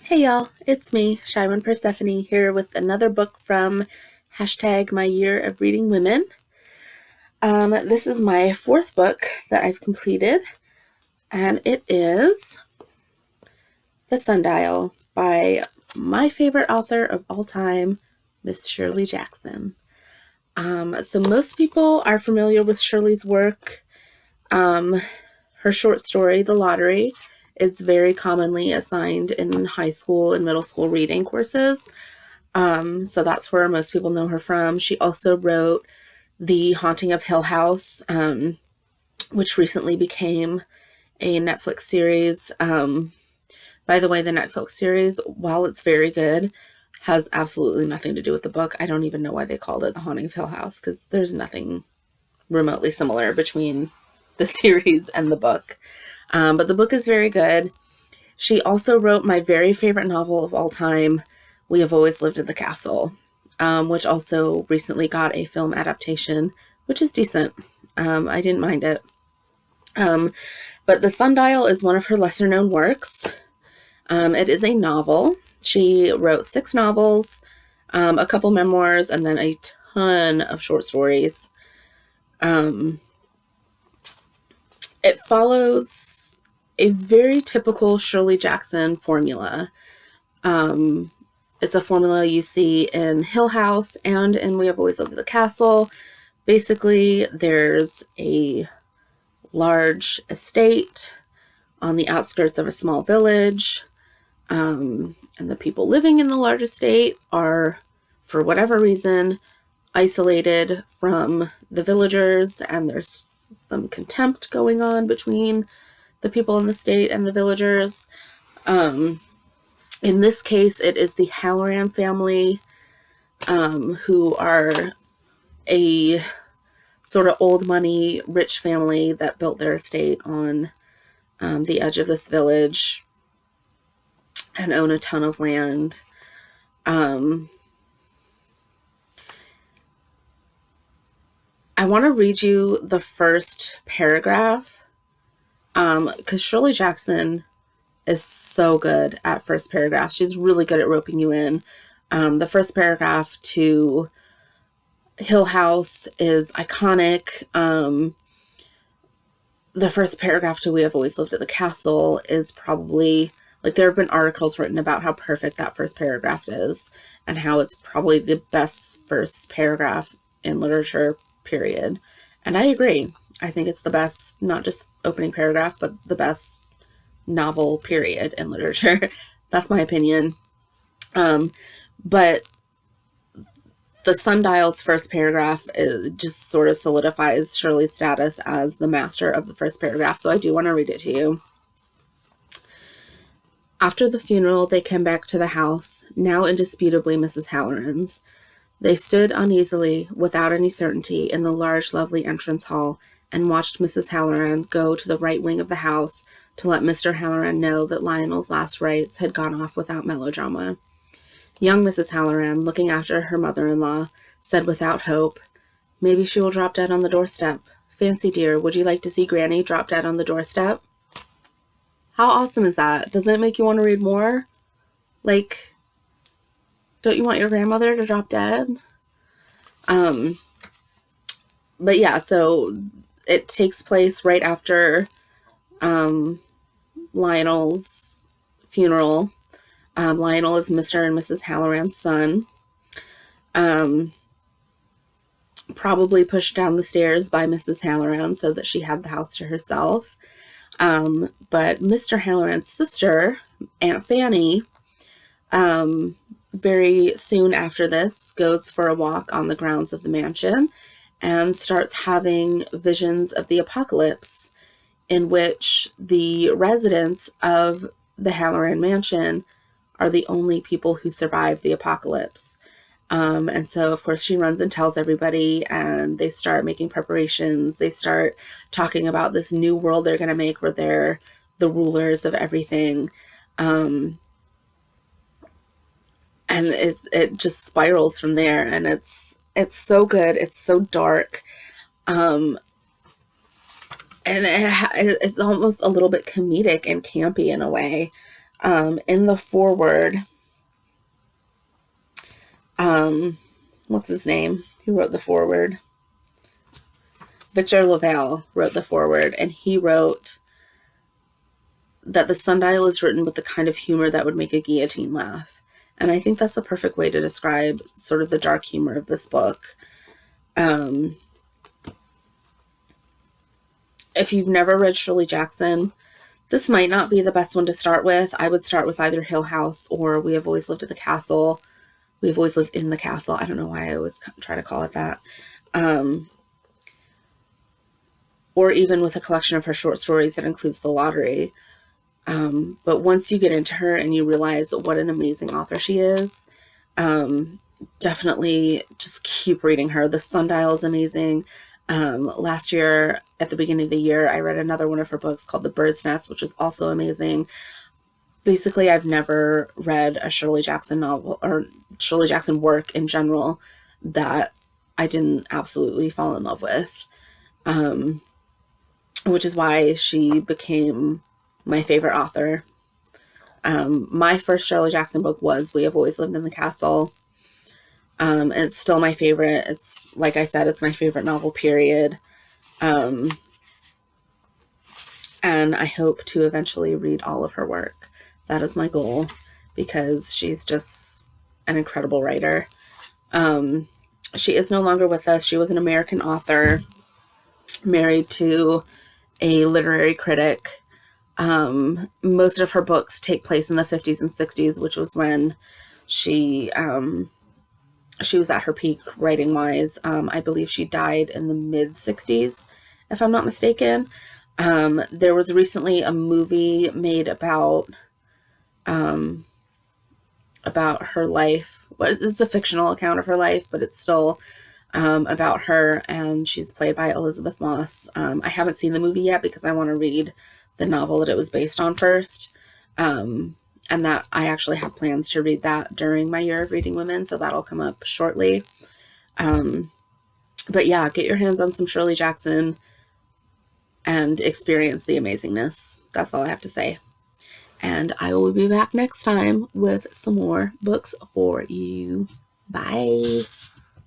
Hey y'all, it's me, Shyman Persephone, here with another book from #My Year of Reading Women. This is my fourth book that I've completed, and it is The Sundial by my favorite author of all time, Miss Shirley Jackson. So most people are familiar with Shirley's work. Her short story, The Lottery, is very commonly assigned in high school and middle school reading courses. So that's where most people know her from. She also wrote The Haunting of Hill House, which recently became a Netflix series. By the way, the Netflix series, while it's very good, has absolutely nothing to do with the book. I don't even know why they called it The Haunting of Hill House, because there's nothing remotely similar between the series and the book. But the book is very good. She also wrote my very favorite novel of all time, We Have Always Lived in the Castle, which also recently got a film adaptation, which is decent. I didn't mind it. But The Sundial is one of her lesser-known works. It is a novel. She wrote 6 novels, a couple memoirs, and then a ton of short stories. It follows a very typical Shirley Jackson formula. It's a formula you see in Hill House and in We Have Always Lived in the Castle. Basically, there's a large estate on the outskirts of a small village, and the people living in the large estate are, for whatever reason, isolated from the villagers, and there's some contempt going on between the people in the estate and the villagers. In this case, it is the Halloran family, who are a sort of old money, rich family that built their estate on the edge of this village and own a ton of land. I want to read you the first paragraph, because Shirley Jackson is so good at first paragraphs. She's really good at roping you in. The first paragraph to Hill House is iconic. The first paragraph to We Have Always Lived at the Castle is probably, like, there have been articles written about how perfect that first paragraph is and how it's probably the best first paragraph in literature, period. And I agree. I think it's the best, not just opening paragraph, but the best novel, period, in literature. That's my opinion. But the Sundial's first paragraph just sort of solidifies Shirley's status as the master of the first paragraph, so I do want to read it to you. After the funeral, they came back to the house, now indisputably Mrs. Halloran's. They stood uneasily, without any certainty, in the large, lovely entrance hall, and watched Mrs. Halloran go to the right wing of the house to let Mr. Halloran know that Lionel's last rites had gone off without melodrama. Young Mrs. Halloran, looking after her mother-in-law, said without hope, "Maybe she will drop dead on the doorstep. Fancy, dear, would you like to see Granny drop dead on the doorstep?" How awesome is that? Doesn't it make you want to read more? Like, don't you want your grandmother to drop dead? But yeah, so it takes place right after Lionel's funeral. Lionel is Mr. and Mrs. Halloran's son. Probably pushed down the stairs by Mrs. Halloran so that she had the house to herself. But Mr. Halloran's sister, Aunt Fanny, very soon after this, goes for a walk on the grounds of the mansion and starts having visions of the apocalypse, in which the residents of the Halloran mansion are the only people who survive the apocalypse. And so, of course, she runs and tells everybody, and they start making preparations. They start talking about this new world they're going to make where they're the rulers of everything. And it just spirals from there, and it's so good. It's so dark. And it's almost a little bit comedic and campy in a way. In the foreword, what's his name? Who wrote the foreword? Victor Laval wrote the foreword, and he wrote that the Sundial is written with the kind of humor that would make a guillotine laugh. And I think that's the perfect way to describe sort of the dark humor of this book. If you've never read Shirley Jackson, this might not be the best one to start with. I would start with either Hill House or We Have Always Lived at the Castle. We Have Always Lived in the Castle. I don't know why I always try to call it that. Or even with a collection of her short stories that includes The Lottery. But once you get into her and you realize what an amazing author she is, definitely just keep reading her. The Sundial is amazing. Last year, at the beginning of the year, I read another one of her books called The Bird's Nest, which was also amazing. Basically, I've never read a Shirley Jackson novel or Shirley Jackson work in general that I didn't absolutely fall in love with, which is why she became my favorite author. My first Shirley Jackson book was We Have Always Lived in the Castle. It's still my favorite. It's, like I said, it's my favorite novel, period. And I hope to eventually read all of her work. That is my goal, because she's just an incredible writer. She is no longer with us. She was an American author, married to a literary critic. Most of her books take place in the 50s and 60s, which was when she was at her peak writing wise. I believe she died in the mid 60s, if I'm not mistaken. There was recently a movie made about her life. Well, it's a fictional account of her life, but it's still about her, and she's played by Elizabeth Moss. I haven't seen the movie yet because I want to read the novel that it was based on first. And that I actually have plans to read that during my year of reading women, so that'll come up shortly. But yeah, get your hands on some Shirley Jackson and experience the amazingness. That's all I have to say. And I will be back next time with some more books for you. Bye.